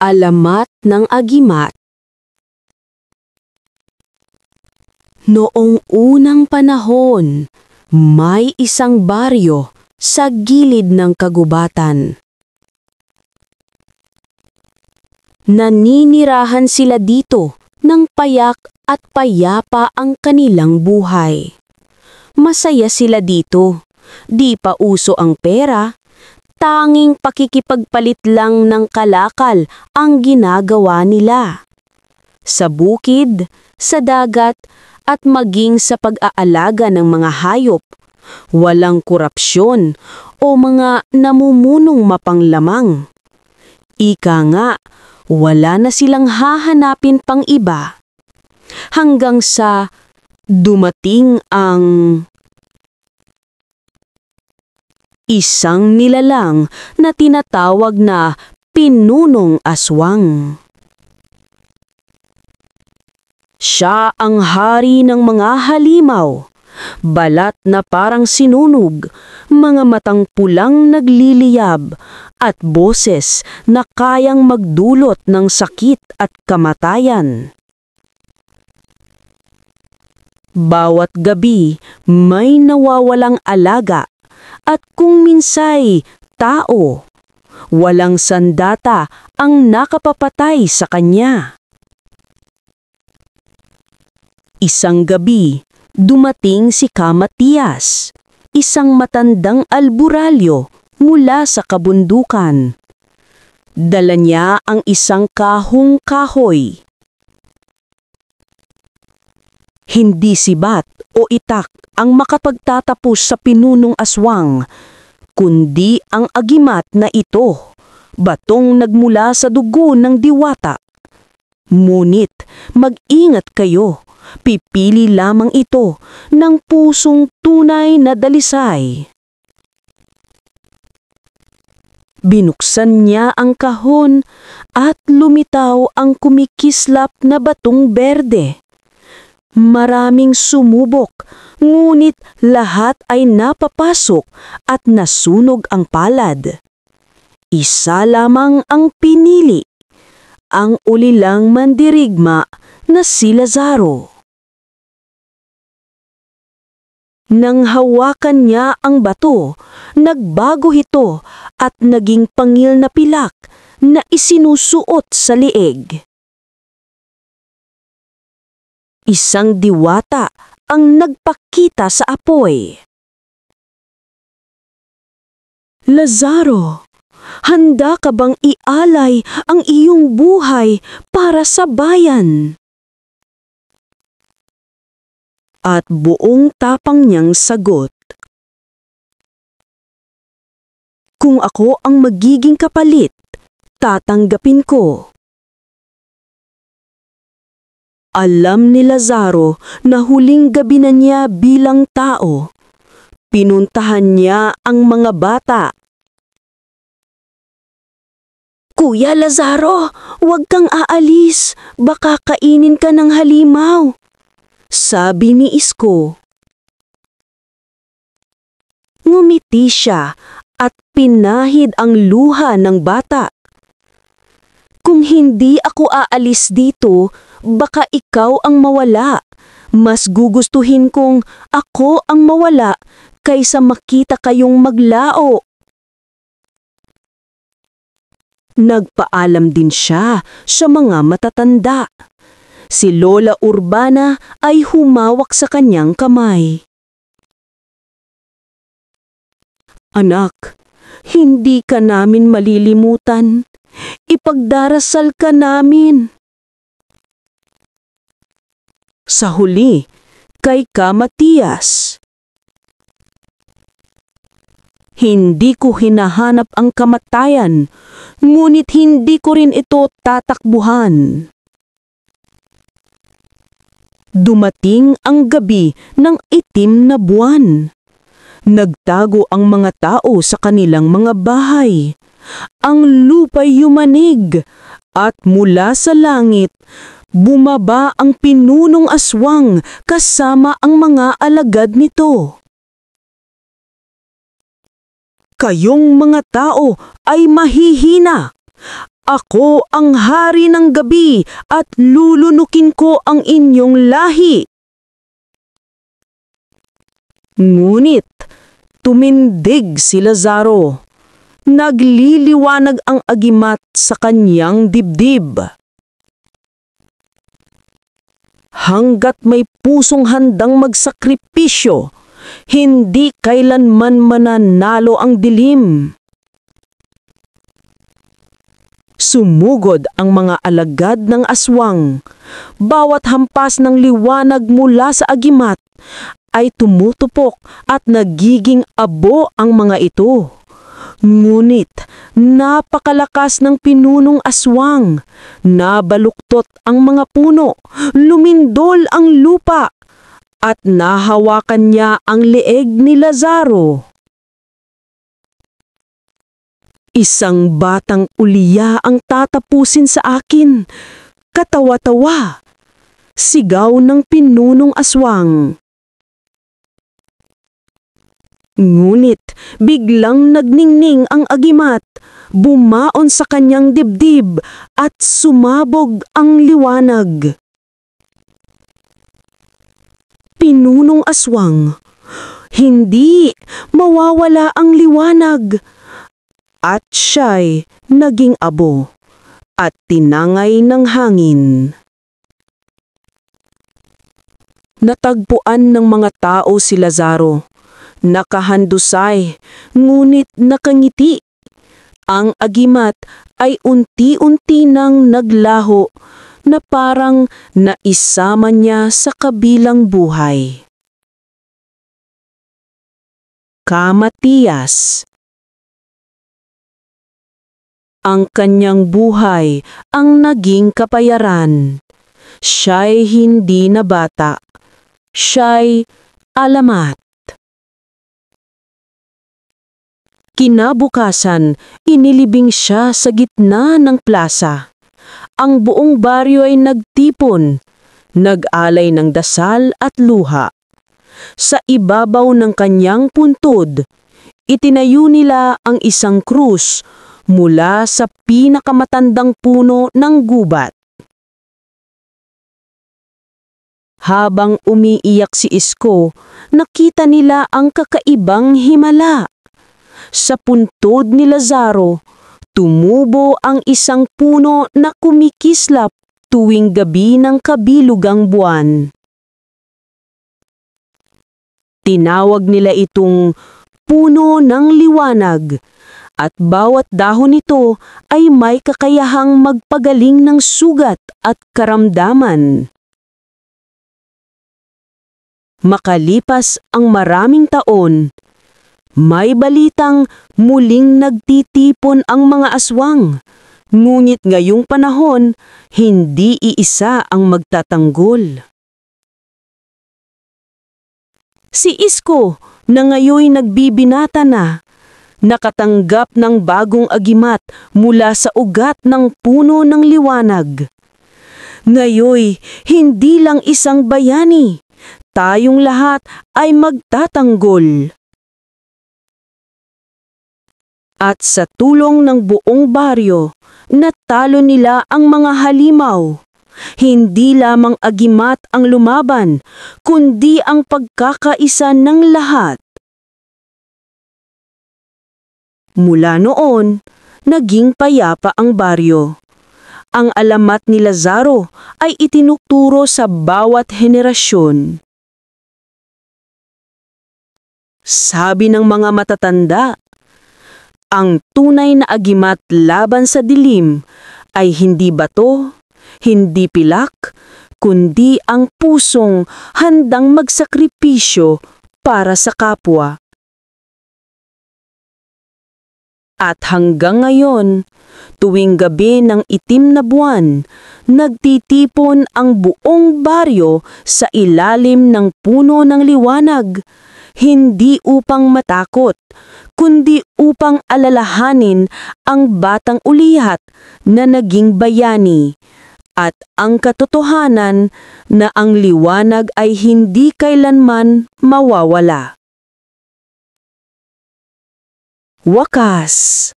Alamat ng agimat. Noong unang panahon, may isang baryo sa gilid ng kagubatan. Naninirahan sila dito ng payak at payapa ang kanilang buhay. Masaya sila dito, di pa uso ang pera. Tanging pakikipagpalit lang ng kalakal ang ginagawa nila. Sa bukid, sa dagat, at maging sa pag-aalaga ng mga hayop, walang korupsyon o mga namumunong mapanglamang. Ika nga, wala na silang hahanapin pang iba. Hanggang sa dumating ang isang nilalang na tinatawag na pinunong aswang. Siya ang hari ng mga halimaw, balat na parang sinunog, mga matang pulang nagliliyab, at boses na kayang magdulot ng sakit at kamatayan. Bawat gabi may nawawalang alaga, at kung minsay tao, walang sandata ang nakapapatay sa kanya. Isang gabi, dumating si Kamatias, isang matandang alburalyo mula sa kabundukan. Dala niya ang isang kahong kahoy. Hindi sibat o itak ang makapagtatapos sa pinunong aswang, kundi ang agimat na ito, batong nagmula sa dugo ng diwata. Ngunit mag-ingat kayo, pipili lamang ito ng pusong tunay na dalisay. Binuksan niya ang kahon at lumitaw ang kumikislap na batong berde. Maraming sumubok, ngunit lahat ay napapasok at nasunog ang palad. Isa lamang ang pinili, ang ulilang mandirigma na si Lazaro. Nang hawakan niya ang bato, nagbago ito at naging pangil na pilak na isinusuot sa lieg. Isang diwata ang nagpakita sa apoy. Lazaro, handa ka bang ialay ang iyong buhay para sa bayan? At buong tapang niyang sagot, kung ako ang magiging kapalit, tatanggapin ko. Alam ni Lazaro na huling gabi na niya bilang tao. Pinuntahan niya ang mga bata. Kuya Lazaro, huwag kang aalis, baka kainin ka ng halimaw, sabi ni Isko. Ngumiti siya at pinahid ang luha ng bata. Kung hindi ako aalis dito, baka ikaw ang mawala. Mas gugustuhin kong ako ang mawala kaysa makita kayong maglao. Nagpaalam din siya sa mga matatanda. Si Lola Urbana ay humawak sa kanyang kamay. Anak, hindi ka namin malilimutan. Ipagdarasal ka namin. Sa huli, kay Kamatias. Hindi ko hinahanap ang kamatayan, ngunit hindi ko rin ito tatakbuhan. Dumating ang gabi ng itim na buwan. Nagtago ang mga tao sa kanilang mga bahay. Ang lupa'y yumanig at mula sa langit, bumaba ang pinunong aswang kasama ang mga alagad nito. Kayong mga tao ay mahihina. Ako ang hari ng gabi at lulunukin ko ang inyong lahi. Ngunit tumindig si Lazaro. Nagliliwanag ang agimat sa kanyang dibdib. Hanggat may pusong handang magsakripisyo, hindi kailanman mananalo ang dilim. Sumugod ang mga alagad ng aswang. Bawat hampas ng liwanag mula sa agimat ay tumutupok at nagiging abo ang mga ito. Ngunit napakalakas ng pinunong aswang. Nabaluktot ang mga puno, lumindol ang lupa, at nahawakan niya ang leeg ni Lazaro. Isang batang uliya ang tatapusin sa akin. Katawa-tawa. Sigaw ng pinunong aswang. Ngunit biglang nagningning ang agimat, bumaon sa kanyang dibdib at sumabog ang liwanag. Pinunong aswang, hindi mawawala ang liwanag. At siya'y naging abo at tinangay ng hangin. Natagpuan ng mga tao si Lazaro. Nakahandusay, ngunit nakangiti. Ang agimat ay unti-unti nang naglaho na parang naisama niya sa kabilang buhay. Kamatiyas. Ang kanyang buhay ang naging kapayaran. Siya'y hindi na bata. Siya'y alamat. Kinabukasan, inilibing siya sa gitna ng plaza. Ang buong baryo ay nagtipon, nag-alay ng dasal at luha. Sa ibabaw ng kanyang puntod, itinayo nila ang isang krus mula sa pinakamatandang puno ng gubat. Habang umiiyak si Isko, nakita nila ang kakaibang himala. Sa puntod ni Lazaro, tumubo ang isang puno na kumikislap tuwing gabi ng kabilugang buwan. Tinawag nila itong puno ng liwanag, at bawat dahon nito ay may kakayahang magpagaling ng sugat at karamdaman. Makalipas ang maraming taon, may balitang muling nagtitipon ang mga aswang, ngunit ngayong panahon, hindi iisa ang magtatanggol. Si Isko, na ngayoy nagbibinata na, nakatanggap ng bagong agimat mula sa ugat ng puno ng liwanag. Ngayoy, hindi lang isang bayani, tayong lahat ay magtatanggol. At sa tulong ng buong baryo, natalo nila ang mga halimaw. Hindi lamang agimat ang lumaban, kundi ang pagkakaisa ng lahat. Mula noon, naging payapa ang baryo. Ang alamat ni Lazaro ay itinuturo sa bawat henerasyon. Sabi ng mga matatanda, ang tunay na agimat laban sa dilim ay hindi bato, hindi pilak, kundi ang pusong handang magsakripisyo para sa kapwa. At hanggang ngayon, tuwing gabi ng itim na buwan, nagtitipon ang buong baryo sa ilalim ng puno ng liwanag, hindi upang matakot, kundi upang alalahanin ang batang ulihat na naging bayani, at ang katotohanan na ang liwanag ay hindi kailanman mawawala. Wakas.